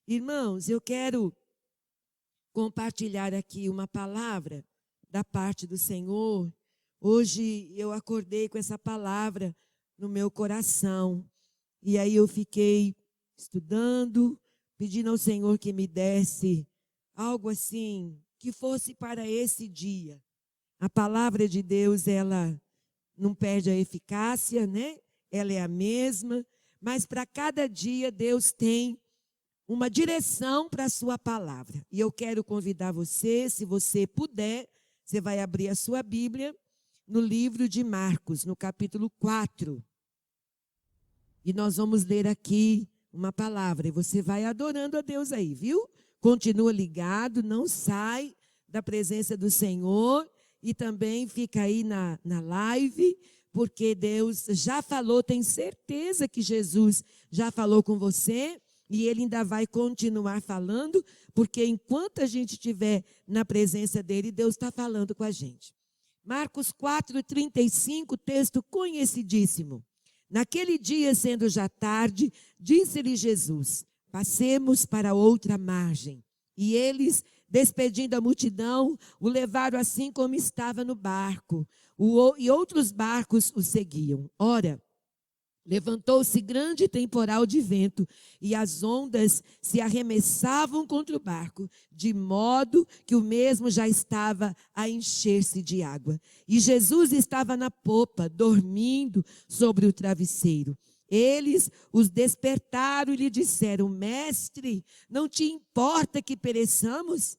Irmãos, eu quero compartilhar aqui uma palavra da parte do Senhor. Hoje eu acordei com essa palavra no meu coração. E aí eu fiquei estudando, pedindo ao Senhor que me desse algo assim, que fosse para esse dia. A palavra de Deus, ela não perde a eficácia, né? Ela é a mesma, mas para cada dia Deus tem uma direção para a sua palavra. E eu quero convidar você, se você puder, você vai abrir a sua Bíblia no livro de Marcos, no capítulo 4. E nós vamos ler aqui uma palavra. E você vai adorando a Deus aí, viu? Continua ligado, não sai da presença do Senhor. E também fica aí na live, porque Deus já falou, tem certeza que Jesus já falou com você. E Ele ainda vai continuar falando, porque enquanto a gente estiver na presença dEle, Deus está falando com a gente. Marcos 4:35, texto conhecidíssimo. Naquele dia, sendo já tarde, disse-lhe Jesus: passemos para outra margem. E eles, despedindo a multidão, o levaram assim como estava no barco. E outros barcos o seguiam. Ora, levantou-se grande temporal de vento, e as ondas se arremessavam contra o barco, de modo que o mesmo já estava a encher-se de água. E Jesus estava na popa, dormindo sobre o travesseiro. Eles os despertaram e lhe disseram: Mestre, não te importa que pereçamos?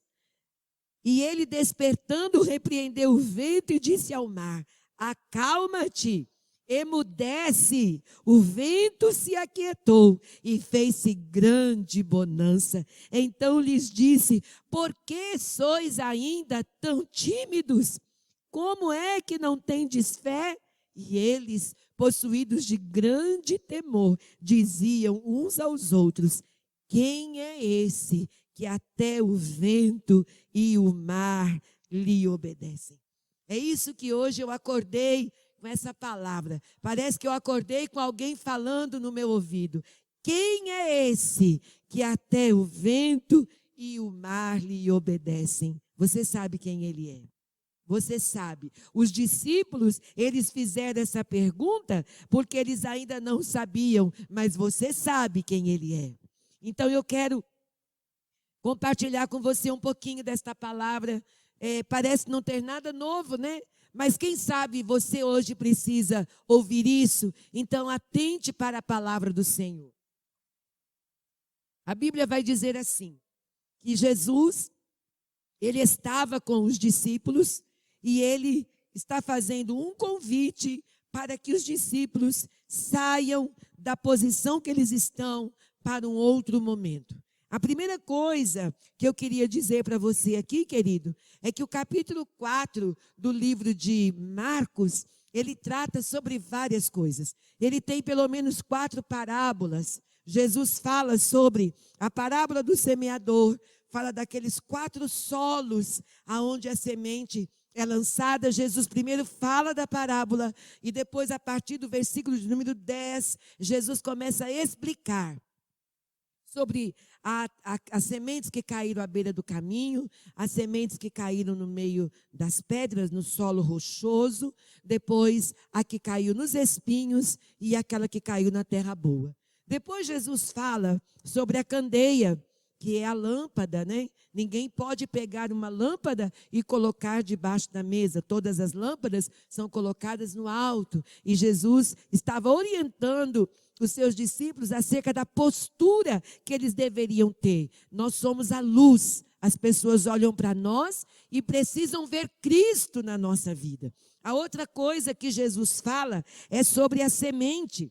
E ele, despertando, repreendeu o vento e disse ao mar: acalma-te. Emudece, o vento se aquietou e fez-se grande bonança. Então lhes disse: por que sois ainda tão tímidos? Como é que não tendes fé? E eles, possuídos de grande temor, diziam uns aos outros: quem é esse que até o vento e o mar lhe obedecem? É isso que hoje eu acordei com essa palavra. Parece que eu acordei com alguém falando no meu ouvido. Quem é esse que até o vento e o mar lhe obedecem? Você sabe quem ele é. Você sabe. Os discípulos, eles fizeram essa pergunta porque eles ainda não sabiam, mas você sabe quem ele é. Então eu quero compartilhar com você um pouquinho desta palavra. Parece não ter nada novo, né? Mas quem sabe você hoje precisa ouvir isso, então atente para a palavra do Senhor. A Bíblia vai dizer assim, que Jesus, ele estava com os discípulos e ele está fazendo um convite para que os discípulos saiam da posição que eles estão para um outro momento. A primeira coisa que eu queria dizer para você aqui, querido, é que o capítulo 4 do livro de Marcos, ele trata sobre várias coisas. Ele tem pelo menos 4 parábolas. Jesus fala sobre a parábola do semeador, fala daqueles 4 solos aonde a semente é lançada. Jesus primeiro fala da parábola e depois, a partir do versículo de número 10, Jesus começa a explicar sobre as sementes que caíram à beira do caminho, as sementes que caíram no meio das pedras, no solo rochoso, depois a que caiu nos espinhos e aquela que caiu na terra boa. Depois Jesus fala sobre a candeia, que é a lâmpada, né? Ninguém pode pegar uma lâmpada e colocar debaixo da mesa. Todas as lâmpadas são colocadas no alto. E Jesus estava orientando os seus discípulos acerca da postura que eles deveriam ter. Nós somos a luz. As pessoas olham para nós e precisam ver Cristo na nossa vida. A outra coisa que Jesus fala é sobre a semente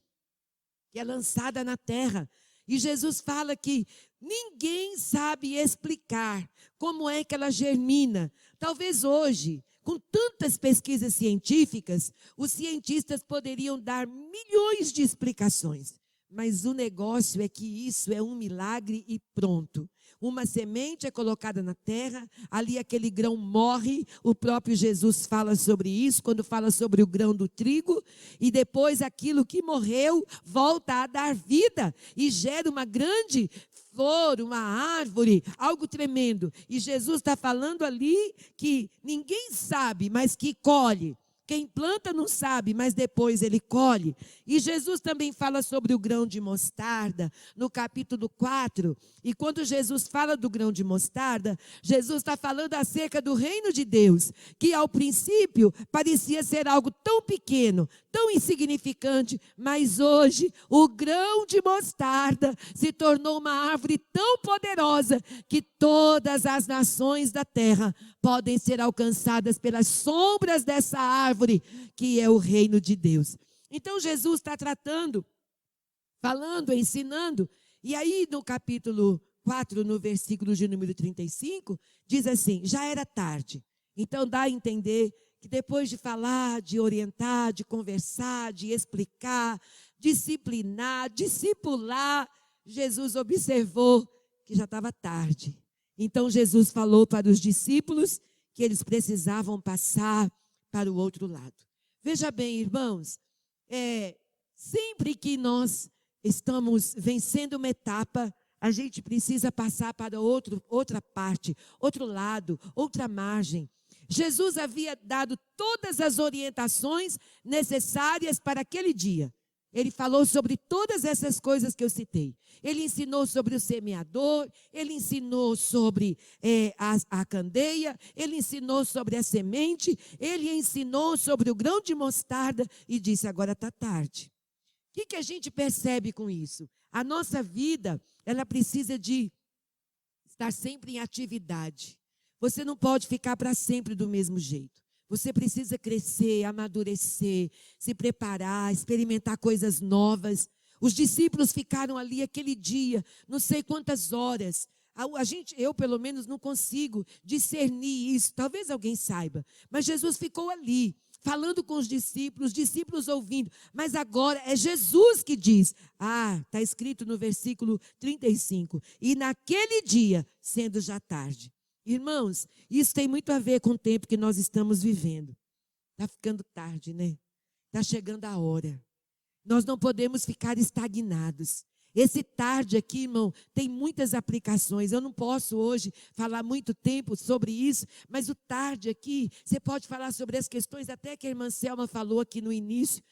que é lançada na terra. E Jesus fala que ninguém sabe explicar como é que ela germina. Talvez hoje, com tantas pesquisas científicas, os cientistas poderiam dar milhões de explicações. mas o negócio é que isso é um milagre e pronto. Uma semente é colocada na terra, ali aquele grão morre, o próprio Jesus fala sobre isso, quando fala sobre o grão do trigo, e depois aquilo que morreu volta a dar vida, e gera uma grande flor, uma árvore, algo tremendo. E Jesus está falando ali que ninguém sabe, mas que colhe. Quem planta não sabe, mas depois ele colhe. E Jesus também fala sobre o grão de mostarda, no capítulo 4. E quando Jesus fala do grão de mostarda, Jesus está falando acerca do reino de Deus, que ao princípio parecia ser algo tão pequeno, tão insignificante, mas hoje o grão de mostarda se tornou uma árvore tão poderosa que todas as nações da terra podem ser alcançadas pelas sombras dessa árvore, que é o reino de Deus. Então Jesus está tratando, falando, ensinando, e aí no capítulo 4, no versículo de número 35, diz assim: já era tarde. Então dá a entender que depois de falar, de orientar, de conversar, de explicar, disciplinar, discipular, Jesus observou que já estava tarde. Então Jesus falou para os discípulos que eles precisavam passar para o outro lado. Veja bem, irmãos, sempre que nós estamos vencendo uma etapa, a gente precisa passar para outra parte, outro lado, outra margem. Jesus havia dado todas as orientações necessárias para aquele dia. Ele falou sobre todas essas coisas que eu citei. Ele ensinou sobre o semeador, ele ensinou sobre a candeia, ele ensinou sobre a semente, ele ensinou sobre o grão de mostarda e disse: agora está tarde. O que a gente percebe com isso? A nossa vida, ela precisa de estar sempre em atividade. Você não pode ficar para sempre do mesmo jeito. Você precisa crescer, amadurecer, se preparar, experimentar coisas novas. Os discípulos ficaram ali aquele dia, não sei quantas horas. Eu pelo menos não consigo discernir isso. Talvez alguém saiba. Mas Jesus ficou ali, falando com os discípulos ouvindo. Mas agora é Jesus que diz. Está escrito no versículo 35. E naquele dia, sendo já tarde. Irmãos, isso tem muito a ver com o tempo que nós estamos vivendo. Está ficando tarde, né? Está chegando a hora. Nós não podemos ficar estagnados. Esse tarde aqui, irmão, tem muitas aplicações. Eu não posso hoje falar muito tempo sobre isso, mas o tarde aqui, você pode falar sobre as questões até que a irmã Selma falou aqui no início,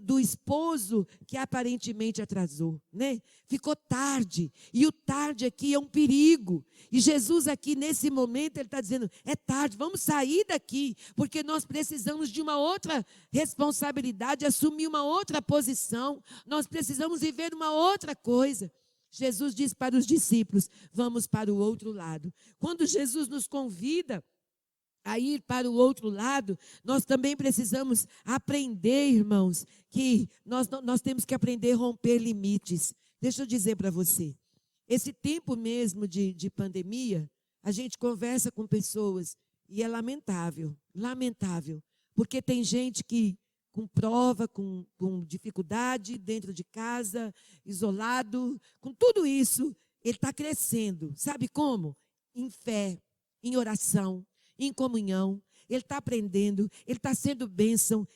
do esposo que aparentemente atrasou, né? Ficou tarde, e o tarde aqui é um perigo, e Jesus aqui nesse momento, ele está dizendo, é tarde, vamos sair daqui, porque nós precisamos de uma outra responsabilidade, assumir uma outra posição, nós precisamos viver uma outra coisa. Jesus diz para os discípulos, vamos para o outro lado. Quando Jesus nos convida a ir para o outro lado, nós também precisamos aprender, irmãos, que nós temos que aprender a romper limites. Deixa eu dizer para você, esse tempo mesmo de pandemia, a gente conversa com pessoas e é lamentável, porque tem gente que com prova, com dificuldade, dentro de casa, isolado, com tudo isso, ele está crescendo. Sabe como? Em fé, em oração, em comunhão, ele está aprendendo, ele está sendo bênção,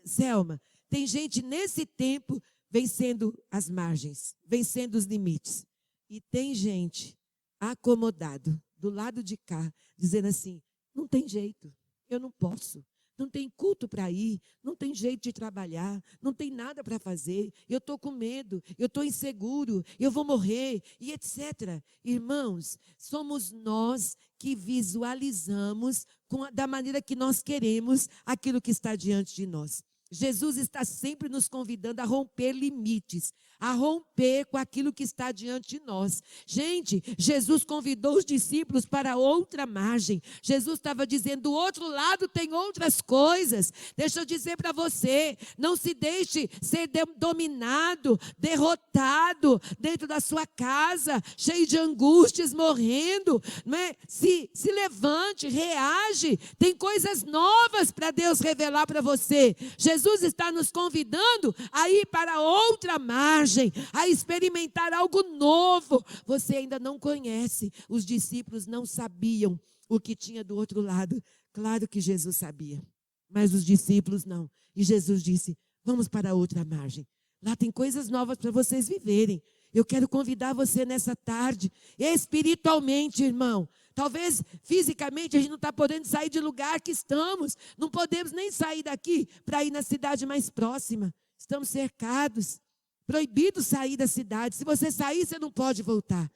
Selma, tem gente nesse tempo vencendo as margens, vencendo os limites. E tem gente acomodado do lado de cá, dizendo assim, não tem jeito, eu não posso. Não tem culto para ir, não tem jeito de trabalhar, não tem nada para fazer, eu estou com medo, eu estou inseguro, eu vou morrer, e etc. Irmãos, somos nós que visualizamos da maneira que nós queremos aquilo que está diante de nós. Jesus está sempre nos convidando a romper limites, a romper com aquilo que está diante de nós. Gente, Jesus convidou os discípulos para outra margem. Jesus estava dizendo, do outro lado tem outras coisas. Deixa eu dizer para você, não se deixe ser dominado, derrotado dentro da sua casa, cheio de angústias, morrendo, não é? Se levante, reage. Tem coisas novas para Deus revelar para você. Jesus está nos convidando a ir para outra margem. margem, a experimentar algo novo. Você ainda não conhece. Os discípulos não sabiam o que tinha do outro lado. Claro que Jesus sabia, mas os discípulos não. E Jesus disse: vamos para a outra margem. Lá tem coisas novas para vocês viverem. Eu quero convidar você nessa tarde, espiritualmente, irmão. Talvez fisicamente a gente não está podendo sair de lugar que estamos. Não podemos nem sair daqui para ir na cidade mais próxima. Estamos cercados. Proibido sair da cidade. Se você sair, você não pode voltar.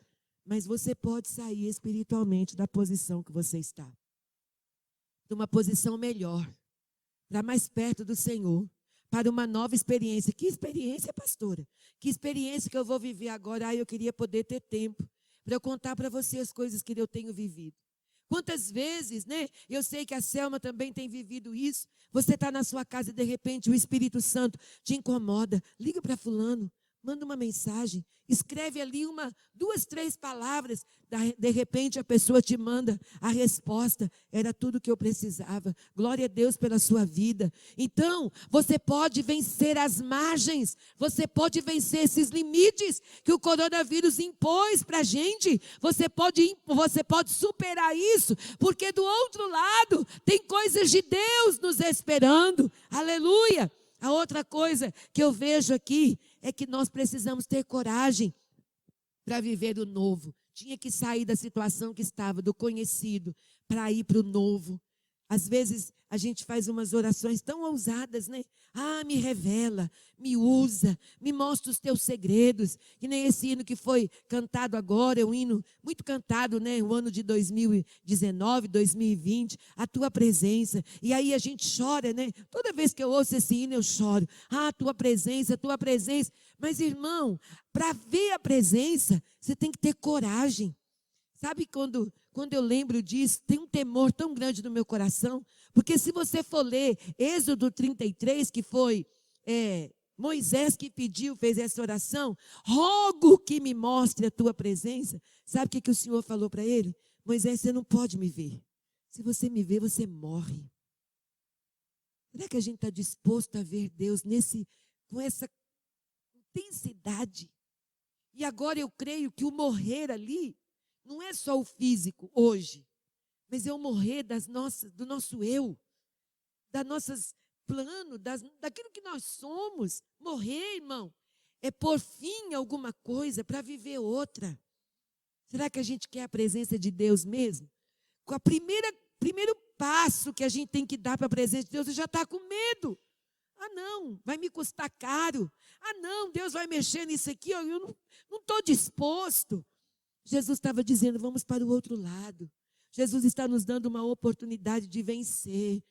Mas você pode sair espiritualmente da posição que você está. De uma posição melhor. Para mais perto do Senhor. Para uma nova experiência. Que experiência, pastora? Que experiência que eu vou viver agora? Eu queria poder ter tempo para eu contar para você as coisas que eu tenho vivido. Quantas vezes, né? Eu sei que a Selma também tem vivido isso. Você está na sua casa e de repente o Espírito Santo te incomoda. Liga para fulano, manda uma mensagem, escreve ali 2, 3 palavras. De repente a pessoa te manda a resposta. Era tudo que eu precisava. Glória a Deus pela sua vida. Então, você pode vencer as margens. Você pode vencer esses limites que o coronavírus impôs para a gente. Você pode superar isso. Porque do outro lado tem coisas de Deus nos esperando. Aleluia! A outra coisa que eu vejo aqui é que nós precisamos ter coragem para viver o novo. Tinha que sair da situação que estava, do conhecido, para ir para o novo. Às vezes a gente faz umas orações tão ousadas, né? Me revela, me usa, me mostra os teus segredos. Que nem esse hino que foi cantado agora, é um hino muito cantado, né? O ano de 2019, 2020, a tua presença. E aí a gente chora, né? Toda vez que eu ouço esse hino eu choro. Tua presença, tua presença. Mas irmão, para ver a presença, você tem que ter coragem. Sabe quando eu lembro disso, tem um temor tão grande no meu coração, porque se você for ler Êxodo 33, que foi Moisés que pediu, fez essa oração, rogo que me mostre a tua presença. Sabe o que o Senhor falou para ele? Moisés, você não pode me ver. Se você me ver, você morre. Será que a gente está disposto a ver Deus com essa intensidade? E agora eu creio que o morrer ali, não é só o físico hoje, mas é o morrer do nosso eu, das nossas planos, daquilo que nós somos. Morrer, irmão, é pôr fim a alguma coisa para viver outra. Será que a gente quer a presença de Deus mesmo? Com o primeiro passo que a gente tem que dar para a presença de Deus, você já está com medo. Não, vai me custar caro. Não, Deus vai mexer nisso aqui, eu não estou disposto. Jesus estava dizendo, vamos para o outro lado. Jesus está nos dando uma oportunidade de vencer.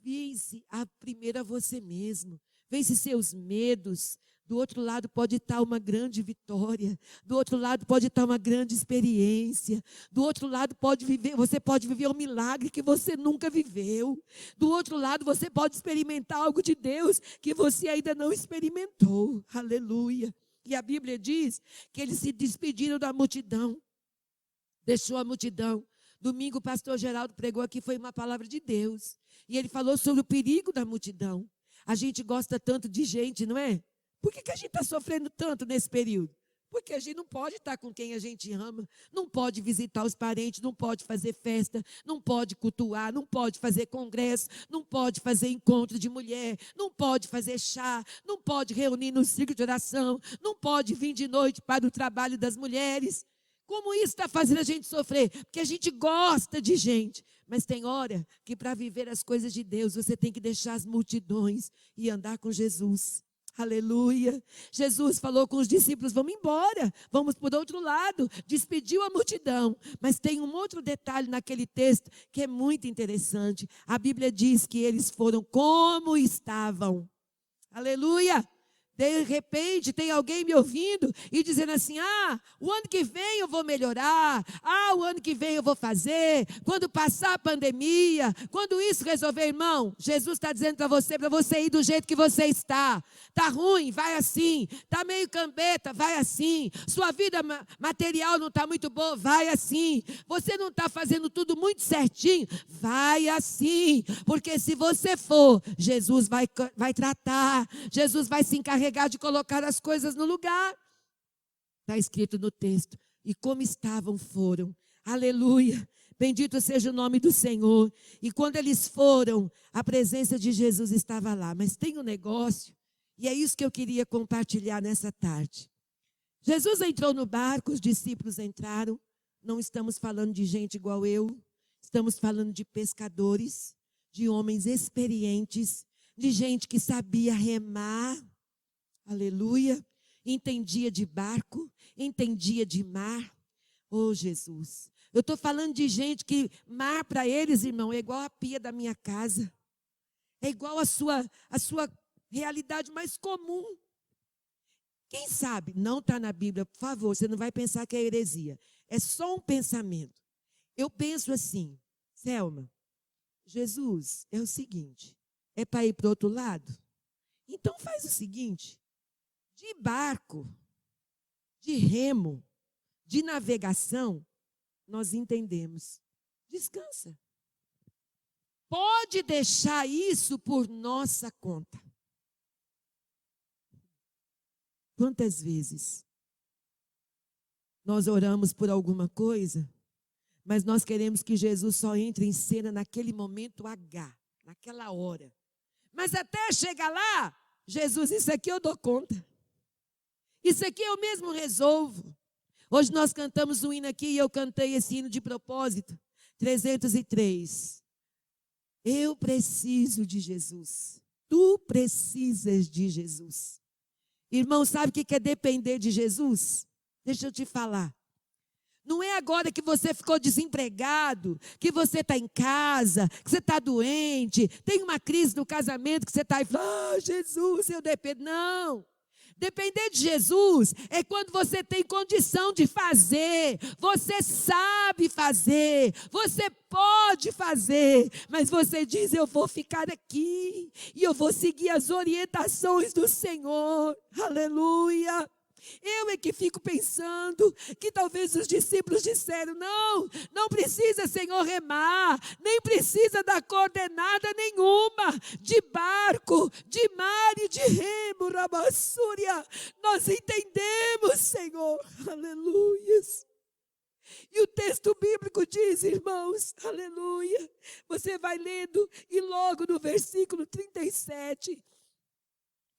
Vence primeiro a você mesmo. Vence seus medos. Do outro lado pode estar uma grande vitória. Do outro lado pode estar uma grande experiência. Do outro lado você pode viver um milagre que você nunca viveu. Do outro lado você pode experimentar algo de Deus que você ainda não experimentou. Aleluia. E a Bíblia diz que eles se despediram da multidão. Deixou a multidão. Domingo o pastor Geraldo pregou aqui, foi uma palavra de Deus. E ele falou sobre o perigo da multidão. A gente gosta tanto de gente, não é? Por que a gente está sofrendo tanto nesse período? Porque a gente não pode estar com quem a gente ama, não pode visitar os parentes, não pode fazer festa, não pode cultuar, não pode fazer congresso, não pode fazer encontro de mulher, não pode fazer chá, não pode reunir no círculo de oração, não pode vir de noite para o trabalho das mulheres. Como isso está fazendo a gente sofrer? Porque a gente gosta de gente. Mas tem hora que para viver as coisas de Deus, você tem que deixar as multidões e andar com Jesus. Aleluia. Jesus falou com os discípulos, vamos embora, vamos por outro lado. Despediu a multidão. Mas tem um outro detalhe naquele texto que é muito interessante. A Bíblia diz que eles foram como estavam. Aleluia. De repente tem alguém me ouvindo e dizendo assim, o ano que vem eu vou melhorar, o ano que vem eu vou fazer, quando passar a pandemia, quando isso resolver, irmão, Jesus está dizendo para você ir do jeito que você está ruim, vai assim, está meio cambeta, vai assim, sua vida material não está muito boa, vai assim, você não está fazendo tudo muito certinho, vai assim, porque se você for, Jesus vai tratar, Jesus vai se encarregar encarregar de colocar as coisas no lugar. Está escrito no texto. E como estavam, foram. Aleluia. Bendito seja o nome do Senhor. E quando eles foram, a presença de Jesus estava lá. Mas tem um negócio, e é isso que eu queria compartilhar nessa tarde. Jesus entrou no barco, os discípulos entraram. Não estamos falando de gente igual eu. Estamos falando de pescadores, de homens experientes, de gente que sabia remar. Aleluia. Entendia de barco, entendia de mar. Oh, Jesus. Eu estou falando de gente que mar para eles, irmão, é igual a pia da minha casa. É igual a sua realidade mais comum. Quem sabe, não está na Bíblia, por favor, você não vai pensar que é heresia. É só um pensamento. Eu penso assim, Selma, Jesus, é o seguinte, é para ir para o outro lado? Então faz o seguinte, de barco, de remo, de navegação, nós entendemos. Descansa. Pode deixar isso por nossa conta. Quantas vezes nós oramos por alguma coisa, mas nós queremos que Jesus só entre em cena naquele momento H, naquela hora. Mas até chegar lá, Jesus, isso aqui eu dou conta. Isso aqui eu mesmo resolvo. Hoje nós cantamos um hino aqui e eu cantei esse hino de propósito. 303. Eu preciso de Jesus. Tu precisas de Jesus. Irmão, sabe o que é depender de Jesus? Deixa eu te falar. Não é agora que você ficou desempregado, que você está em casa, que você está doente, tem uma crise no casamento, que você está aí falando, Jesus, eu dependo. Não. Depender de Jesus é quando você tem condição de fazer, você sabe fazer, você pode fazer, mas você diz, eu vou ficar aqui e eu vou seguir as orientações do Senhor, aleluia. Eu é que fico pensando que talvez os discípulos disseram, não precisa, Senhor, remar, nem precisa dar coordenada nenhuma, de barco, de mar e de remo, Rabassúria, nós entendemos, Senhor, aleluia. E o texto bíblico diz, irmãos, aleluia, você vai lendo e logo no versículo 37,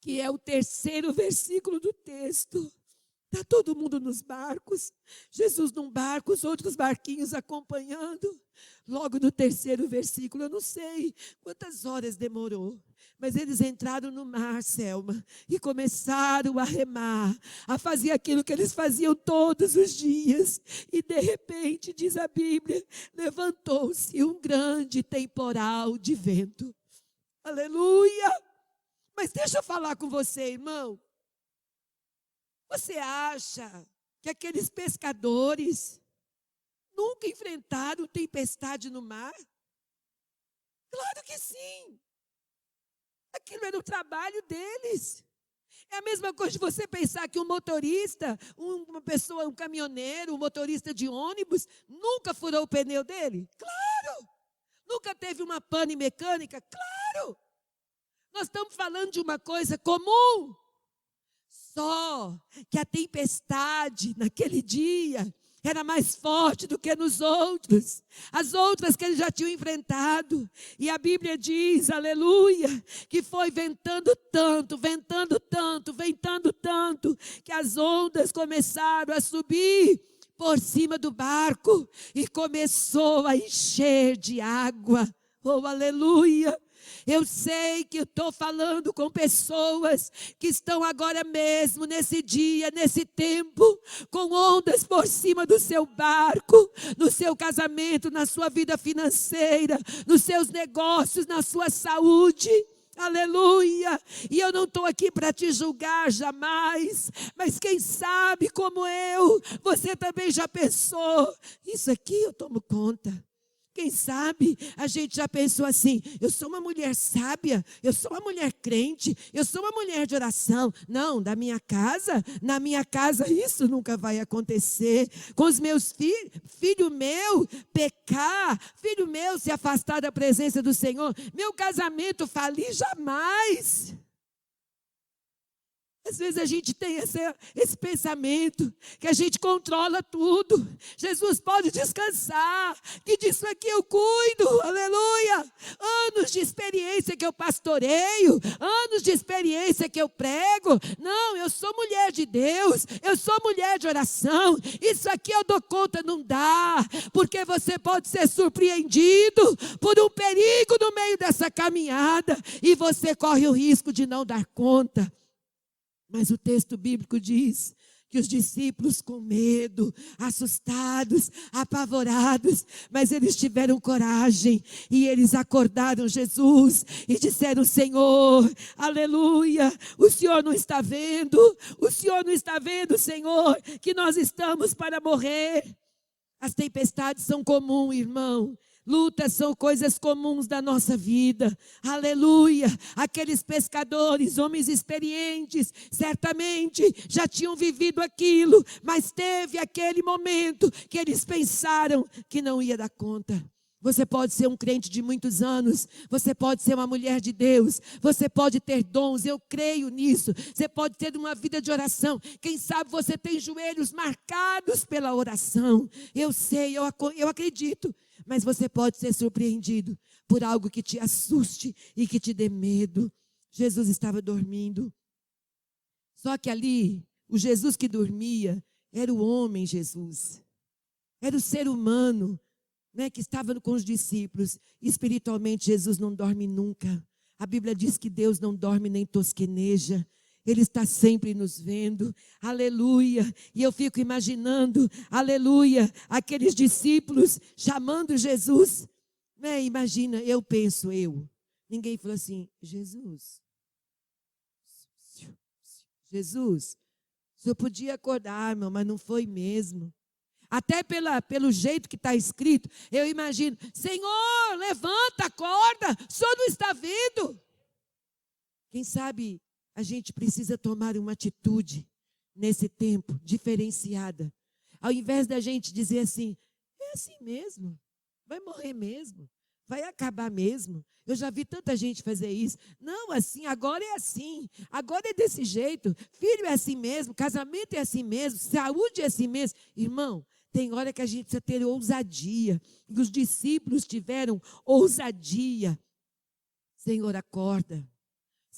que é o terceiro versículo do texto. Está todo mundo nos barcos, Jesus num barco, os outros barquinhos acompanhando. Logo no terceiro versículo, eu não sei quantas horas demorou, mas eles entraram no mar, Selma, e começaram a remar, a fazer aquilo que eles faziam todos os dias. E de repente, diz a Bíblia, levantou-se um grande temporal de vento. Aleluia! Mas deixa eu falar com você, irmão. Você acha que aqueles pescadores nunca enfrentaram tempestade no mar? Claro que sim. Aquilo era o trabalho deles. É a mesma coisa de você pensar que um motorista, uma pessoa, um caminhoneiro, um motorista de ônibus, nunca furou o pneu dele? Claro. Nunca teve uma pane mecânica? Claro. Nós estamos falando de uma coisa comum. Só que a tempestade naquele dia era mais forte do que nos outros. As outras que eles já tinham enfrentado. E a Bíblia diz, aleluia, que foi ventando tanto, que as ondas começaram a subir por cima do barco e começou a encher de água. Oh, aleluia! Eu sei que estou falando com pessoas que estão agora mesmo, nesse dia, nesse tempo, com ondas por cima do seu barco, no seu casamento, na sua vida financeira, nos seus negócios, na sua saúde. Aleluia! E eu não estou aqui para te julgar jamais, mas quem sabe como eu, você também já pensou, isso aqui eu tomo conta. Quem sabe a gente já pensou assim, eu sou uma mulher sábia, eu sou uma mulher crente, eu sou uma mulher de oração. Não, na minha casa isso nunca vai acontecer. Com os meus filhos, filho meu pecar, filho meu se afastar da presença do Senhor, meu casamento falir jamais. Às vezes a gente tem esse pensamento que a gente controla tudo. Jesus pode descansar, que disso aqui eu cuido, aleluia. Anos de experiência que eu pastoreio, anos de experiência que eu prego. Não, eu sou mulher de Deus, eu sou mulher de oração. Isso aqui eu dou conta, não dá. Porque você pode ser surpreendido por um perigo no meio dessa caminhada e você corre o risco de não dar conta. Mas o texto bíblico diz que os discípulos com medo, assustados, apavorados, mas eles tiveram coragem e eles acordaram Jesus e disseram: Senhor, aleluia, o Senhor não está vendo? O Senhor não está vendo, Senhor, que nós estamos para morrer? As tempestades são comuns, irmão. Lutas são coisas comuns da nossa vida, aleluia. Aqueles pescadores, homens experientes, certamente já tinham vivido aquilo, mas teve aquele momento que eles pensaram que não ia dar conta. Você pode ser um crente de muitos anos, você pode ser uma mulher de Deus, você pode ter dons, eu creio nisso. Você pode ter uma vida de oração, quem sabe você tem joelhos marcados pela oração. Eu sei, eu acredito. Mas você pode ser surpreendido por algo que te assuste e que te dê medo. Jesus estava dormindo. Só que ali, o Jesus que dormia era o homem Jesus. Era o ser humano, né, que estava com os discípulos. Espiritualmente, Jesus não dorme nunca. A Bíblia diz que Deus não dorme nem tosqueneja. Ele está sempre nos vendo, aleluia. E eu fico imaginando, aleluia, aqueles discípulos chamando Jesus. Né? Imagina, eu. Ninguém falou assim: Jesus, o senhor podia acordar, irmão, mas não foi mesmo. Até pelo jeito que está escrito, eu imagino: Senhor, levanta, acorda, o senhor não está vendo? Quem sabe a gente precisa tomar uma atitude nesse tempo, diferenciada. Ao invés da gente dizer assim: é assim mesmo, vai morrer mesmo, vai acabar mesmo. Eu já vi tanta gente fazer isso. Não, assim, agora é assim, agora é desse jeito. Filho é assim mesmo, casamento é assim mesmo, saúde é assim mesmo. Irmão, tem hora que a gente precisa ter ousadia. E os discípulos tiveram ousadia. Senhor, acorda.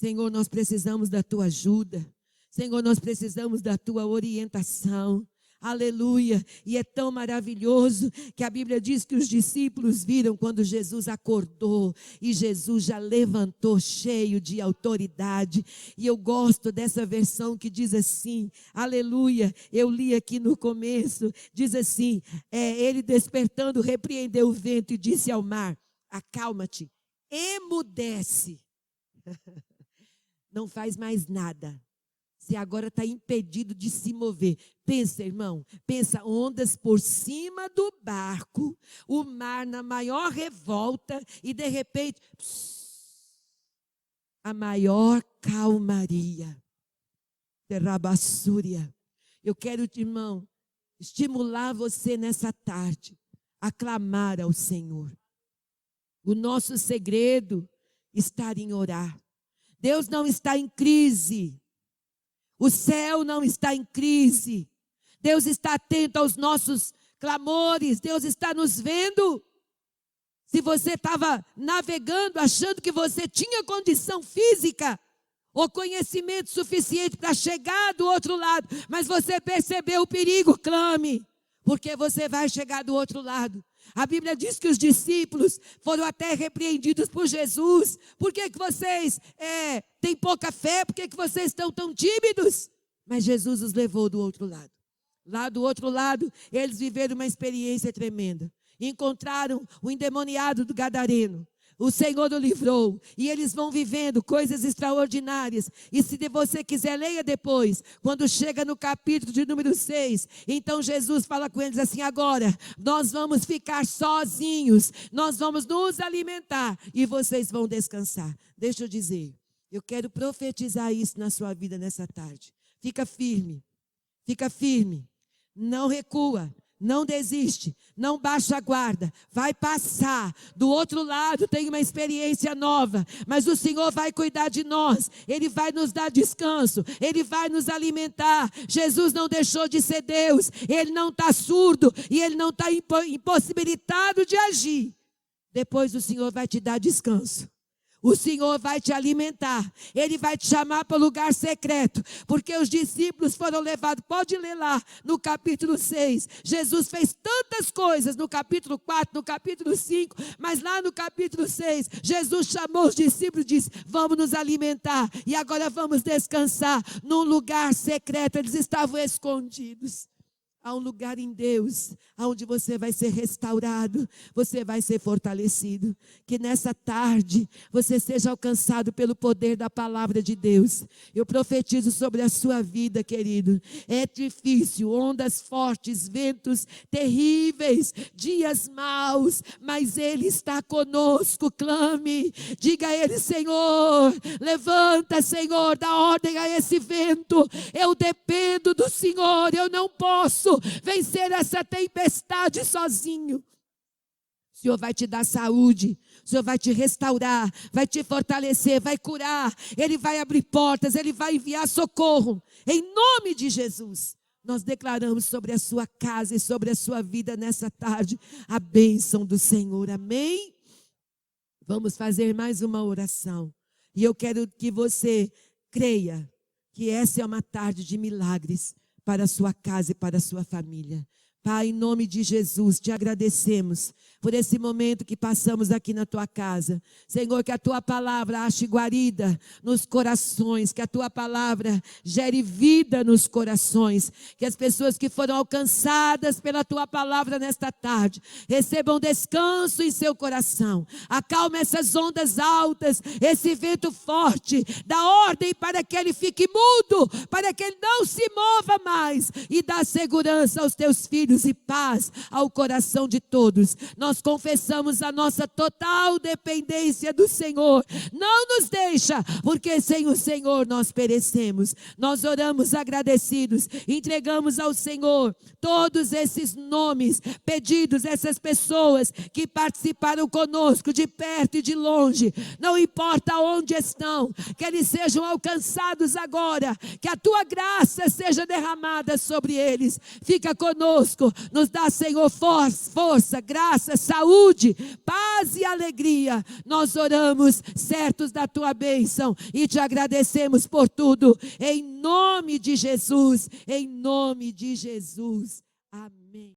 Senhor, nós precisamos da tua ajuda. Senhor, nós precisamos da tua orientação. Aleluia. E é tão maravilhoso que a Bíblia diz que os discípulos viram quando Jesus acordou. E Jesus já levantou cheio de autoridade. E eu gosto dessa versão que diz assim, aleluia. Eu li aqui no começo, diz assim, ele despertando repreendeu o vento e disse ao mar: acalma-te, emudece. Não faz mais nada. Você agora está impedido de se mover. Pensa, irmão, pensa, ondas por cima do barco, o mar na maior revolta e de repente, a maior calmaria. Terrabassúria. Eu quero, irmão, estimular você nessa tarde a clamar ao Senhor. O nosso segredo está em orar. Deus não está em crise. O céu não está em crise. Deus está atento aos nossos clamores. Deus está nos vendo. Se você estava navegando achando que você tinha condição física ou conhecimento suficiente para chegar do outro lado, mas você percebeu o perigo, clame, porque você vai chegar do outro lado. A Bíblia diz que os discípulos foram até repreendidos por Jesus. Por que vocês têm pouca fé? Por que vocês estão tão tímidos? Mas Jesus os levou do outro lado. Lá do outro lado, eles viveram uma experiência tremenda. Encontraram o endemoniado do Gadareno. O Senhor o livrou. E eles vão vivendo coisas extraordinárias. E se você quiser, leia depois. Quando chega no capítulo de número 6. Então Jesus fala com eles assim: agora nós vamos ficar sozinhos. Nós vamos nos alimentar. E vocês vão descansar. Deixa eu dizer. Eu quero profetizar isso na sua vida nessa tarde. Fica firme. Fica firme. Não recua. Não desiste, não baixa a guarda, vai passar. Do outro lado tem uma experiência nova, mas o Senhor vai cuidar de nós, Ele vai nos dar descanso, Ele vai nos alimentar. Jesus não deixou de ser Deus, Ele não está surdo e Ele não está impossibilitado de agir. Depois o Senhor vai te dar descanso. O Senhor vai te alimentar, Ele vai te chamar para o lugar secreto, porque os discípulos foram levados, pode ler lá no capítulo 6, Jesus fez tantas coisas no capítulo 4, no capítulo 5, mas lá no capítulo 6, Jesus chamou os discípulos e disse, vamos nos alimentar, e agora vamos descansar num lugar secreto. Eles estavam escondidos. Há um lugar em Deus, onde você vai ser restaurado, você vai ser fortalecido. Que nessa tarde, você seja alcançado pelo poder da palavra de Deus. Eu profetizo sobre a sua vida, querido. É difícil, ondas fortes, ventos terríveis, dias maus, mas Ele está conosco. Clame, diga a Ele, Senhor, levanta, Senhor, dá ordem a esse vento. Eu dependo do Senhor, eu não posso vencer essa tempestade sozinho. O Senhor vai te dar saúde, o Senhor vai te restaurar, vai te fortalecer, vai curar, Ele vai abrir portas, Ele vai enviar socorro, em nome de Jesus. Nós declaramos sobre a sua casa e sobre a sua vida nessa tarde, a bênção do Senhor, amém? Vamos fazer mais uma oração, e eu quero que você creia, que essa é uma tarde de milagres, para a sua casa e para a sua família. Pai, em nome de Jesus, te agradecemos por esse momento que passamos aqui na tua casa. Senhor, que a tua palavra ache guarida nos corações, que a tua palavra gere vida nos corações, que as pessoas que foram alcançadas pela tua palavra nesta tarde, recebam descanso em seu coração. Acalma essas ondas altas, esse vento forte, dá ordem para que ele fique mudo, para que ele não se mova mais, e dá segurança aos teus filhos e paz ao coração de todos. Nós confessamos a nossa total dependência do Senhor. Não nos deixa, porque sem o Senhor nós perecemos. Nós oramos agradecidos, entregamos ao Senhor todos esses nomes, pedidos, essas pessoas que participaram conosco de perto e de longe. Não importa onde estão, que eles sejam alcançados agora, que a tua graça seja derramada sobre eles. Fica conosco, nos dá, Senhor, força, graça, saúde, paz e alegria. Nós oramos certos da tua bênção e te agradecemos por tudo, em nome de Jesus, em nome de Jesus. Amém.